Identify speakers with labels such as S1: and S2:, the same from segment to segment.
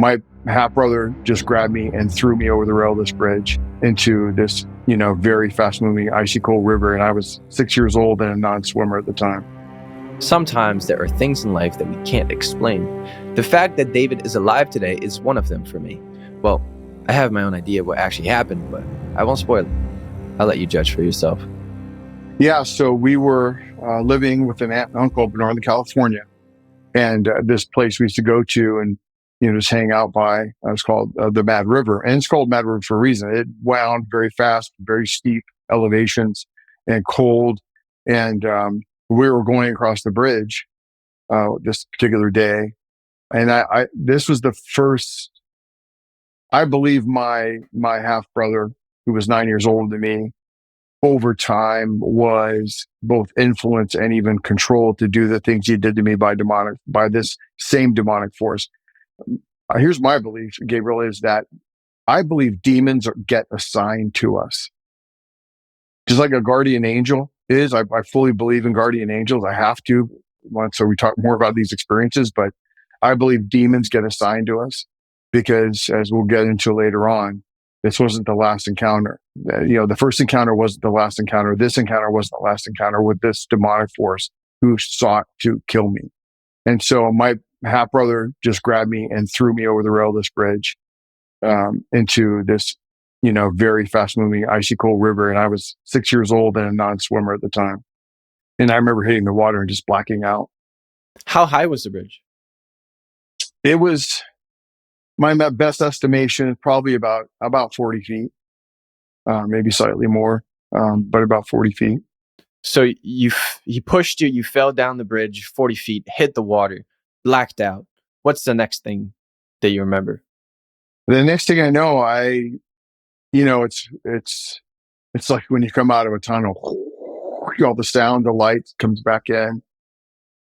S1: my half brother just grabbed me and threw me over the rail of this bridge into this, very fast moving icy cold river. And I was 6 years old and a non-swimmer at the time.
S2: Sometimes there are things in life that we can't explain. The fact that David is alive today is one of them for me. Well, I have my own idea of what actually happened, but I won't spoil it. I'll let you judge for yourself.
S1: Yeah, so we were living with an aunt and uncle up in Northern California. And this place we used to go to and, just hang out by, it was called the Mad River. And it's called Mad River for a reason. It wound very fast, very steep elevations and cold. And we were going across the bridge this particular day. And this was the first, I believe my half brother, who was 9 years older than me, over time was both influenced and even controlled to do the things he did to me by this same demonic force. Here's my belief, Gabriel, is that I believe demons get assigned to us. Just like a guardian angel is, I fully believe in guardian angels. I have to, so we talk more about these experiences, but I believe demons get assigned to us because, as we'll get into later on, this wasn't the last encounter. The first encounter wasn't the last encounter. This encounter wasn't the last encounter with this demonic force who sought to kill me. And so my half brother just grabbed me and threw me over the rail of this bridge into this, very fast moving icy cold river. And I was 6 years old and a non-swimmer at the time. And I remember hitting the water and just blacking out.
S2: How high was the bridge?
S1: It was, my best estimation, probably about 40 feet, maybe slightly more, but about 40 feet.
S2: So he pushed you, you fell down the bridge 40 feet, hit the water, blacked out. What's the next thing that you remember?
S1: The next thing I know, it's like when you come out of a tunnel, all the sound, the light comes back in,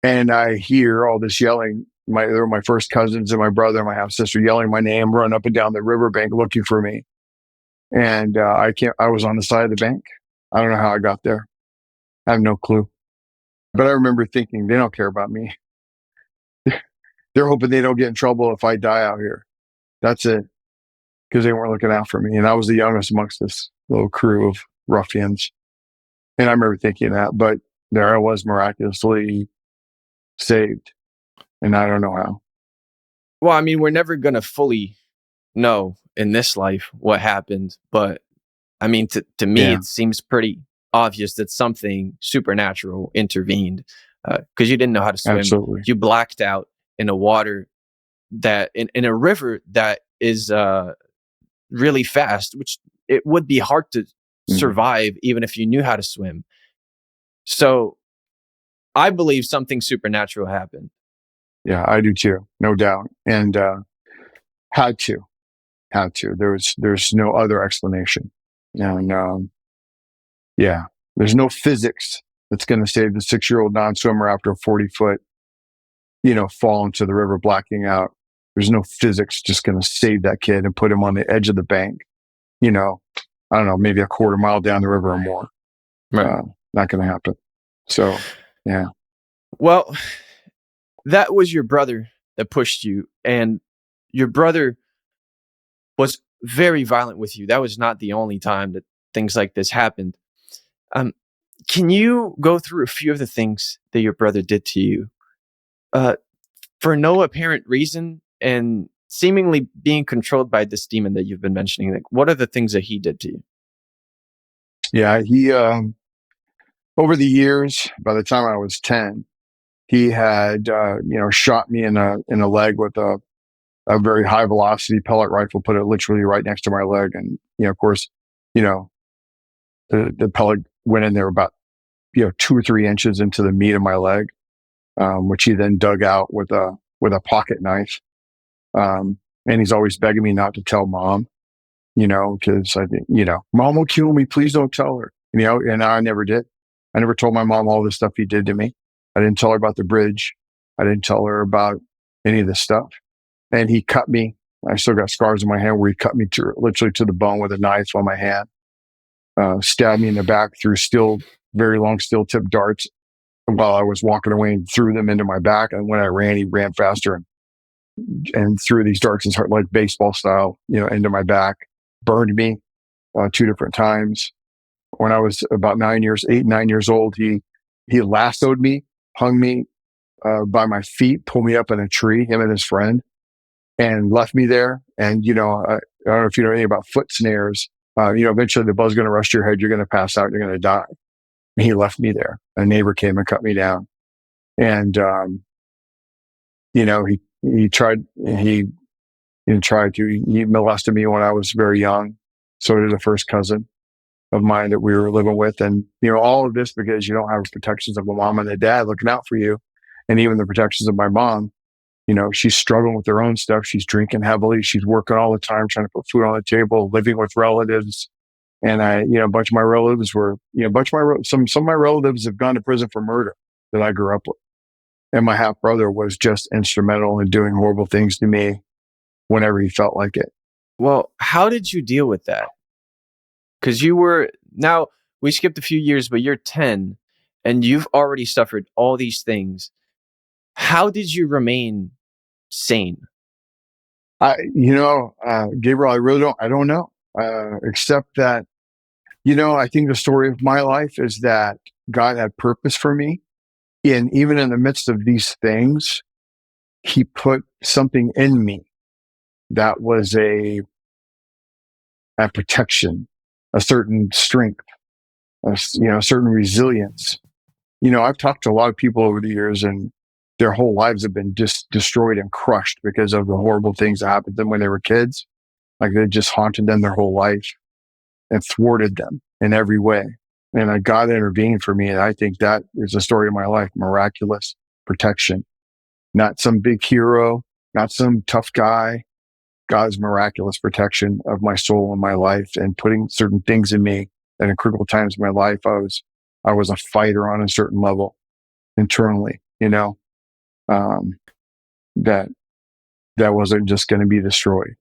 S1: and I hear all this yelling. They were my first cousins and my brother and my half sister yelling my name, run up and down the riverbank looking for me. And I was on the side of the bank. I don't know how I got there. I have no clue. But I remember thinking, they don't care about me. They're hoping they don't get in trouble if I die out here. That's it. Because they weren't looking out for me. And I was the youngest amongst this little crew of ruffians. And I remember thinking that, but there I was, miraculously saved. And I don't know how.
S2: Well, I mean, we're never going to fully know in this life what happened. But I mean, to me, It seems pretty obvious that something supernatural intervened because you didn't know how to swim.
S1: Absolutely.
S2: You blacked out in a water that in a river that is really fast, which it would be hard to survive even if you knew how to swim. So I believe something supernatural happened.
S1: Yeah, I do too, no doubt. And had to. There's no other explanation. And there's no physics that's going to save the 6-year-old non-swimmer after a 40-foot, fall into the river blacking out. There's no physics just going to save that kid and put him on the edge of the bank. I don't know, maybe a quarter mile down the river or more.
S2: Right.
S1: Not going to happen. So, yeah.
S2: Well, that was your brother that pushed you, and your brother was very violent with you. That was not the only time that things like this happened. Can you go through a few of the things that your brother did to you for no apparent reason and seemingly being controlled by this demon that you've been mentioning? Like, what are the things that he did to you?
S1: Yeah, he over the years, by the time I was 10, he had shot me in a leg with a very high velocity pellet rifle, put it literally right next to my leg, and of course, the pellet went in there about 2 or 3 inches into the meat of my leg, which he then dug out with a pocket knife. And he's always begging me not to tell mom, because I think mom will kill me. Please don't tell her. And I never did. I never told my mom all the stuff he did to me. I didn't tell her about the bridge. I didn't tell her about any of this stuff. And he cut me. I still got scars on my hand where he cut me literally to the bone with a knife on my hand. Stabbed me in the back through very long steel tip darts while I was walking away and threw them into my back. And when I ran, he ran faster and and threw these darts as hard, like baseball style, into my back, burned me 2 different times. When I was about 9 years old, he lassoed me, hung me by my feet, pulled me up in a tree, him and his friend, and left me there. And, I don't know if you know anything about foot snares. Eventually the buzz's going to rush to your head. You're going to pass out. You're going to die. And he left me there. A neighbor came and cut me down. And, he tried to, he molested me when I was very young. So did a first cousin of mine that we were living with. And, all of this because you don't have the protections of a mom and a dad looking out for you. And even the protections of my mom, she's struggling with her own stuff. She's drinking heavily. She's working all the time, trying to put food on the table, living with relatives. And a bunch of my relatives were, some of my relatives have gone to prison for murder that I grew up with. And my half brother was just instrumental in doing horrible things to me whenever he felt like it.
S2: Well, how did you deal with that? Because now we skipped a few years, but you're 10 and you've already suffered all these things. How did you remain sane?
S1: Gabriel, I don't know, except that, I think the story of my life is that God had purpose for me. And even in the midst of these things, he put something in me that was a protection, a certain strength, a certain resilience. I've talked to a lot of people over the years and their whole lives have been just destroyed and crushed because of the horrible things that happened to them when they were kids. Like they just haunted them their whole life and thwarted them in every way. And God intervened for me. And I think that is the story of my life. Miraculous protection, not some big hero, not some tough guy. God's miraculous protection of my soul and my life and putting certain things in me that in critical times in my life, I was a fighter on a certain level internally, that wasn't just going to be destroyed,